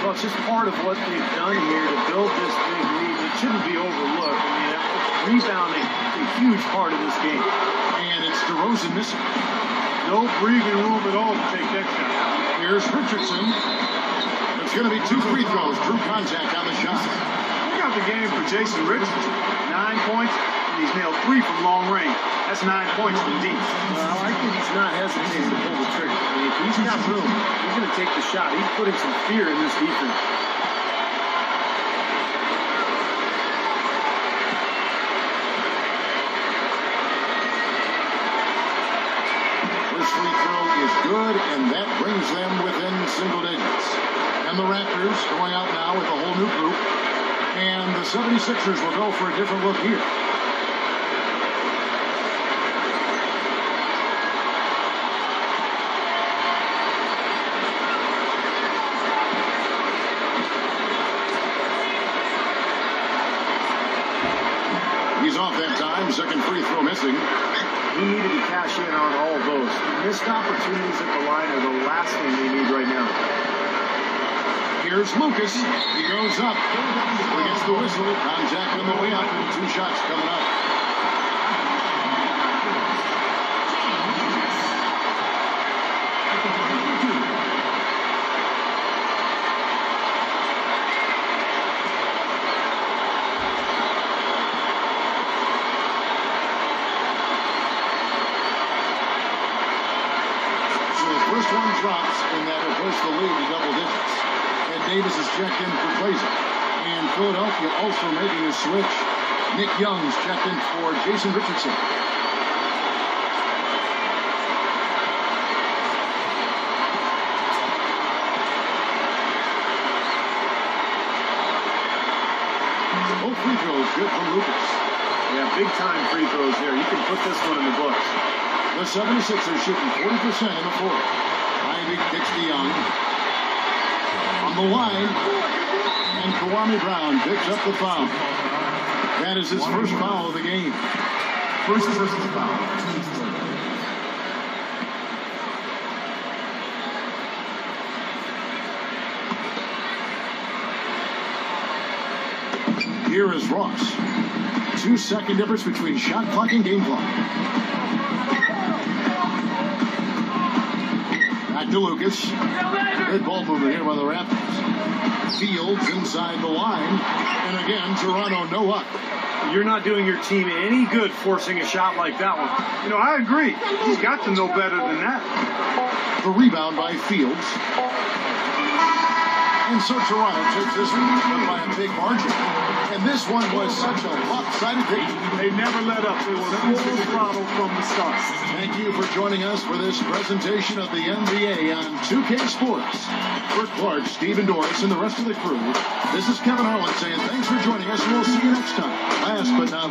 Well, it's just part of what they've done here to build this big lead. It shouldn't be overlooked. I mean, rebounding is a huge part of this game.
And it's DeRozan missing.
No breathing room at all to take that shot.
Here's Richardson. It's going to be 2 free throws. Drew contact on the shot.
Look out the game for Jason Richardson. 9 points, and he's nailed 3 from long range. That's 9 points from deep.
Well, I think he's not hesitating to pull the trigger. I mean, if he's got room, he's going to take the shot. He's putting some fear in this defense.
This free throw is good, and that brings them within single digits. And the Raptors going out now with a whole new group. And the 76ers will go for a different look here. He's off that time. Second free throw missing.
He needed to cash in on all of those. Missed opportunities at the line are the last thing they need right now.
Here's Lucas. He goes up. Against the whistle. Contact on the way up. And 2 shots coming up. So the first one drops, and that will push the lead to double digits. Davis is checked in for Glazer. And Philadelphia also making a switch. Nick Young's checked in for Jason Richardson. Both free throws good from Lucas.
Yeah, big time free throws there. You can put this one in the books.
The 76ers shooting 40% in the fourth. Ivy kicks to Young. On from the line. And Kwame Brown picks up the foul. That is his first foul of the game.
First personal foul. Team's third.
Here is Ross. 2-second difference between shot clock and game clock. Back to Lucas. Good ball movement here by the Raptors. Fields inside the line. And again, Toronto no up.
You're not doing your team any good forcing a shot like that one.
You know, I agree. He's got to know better than that.
The rebound by Fields. And so Toronto takes this one by a big margin. And this one was such a lopsided victory.
They never let up. They were full throttle from the start.
Thank you for joining us for this presentation of the NBA on 2K Sports. For Clark, Stephen Doris, and the rest of the crew, this is Kevin Harlan saying thanks for joining us, and we'll see you next time. Last but not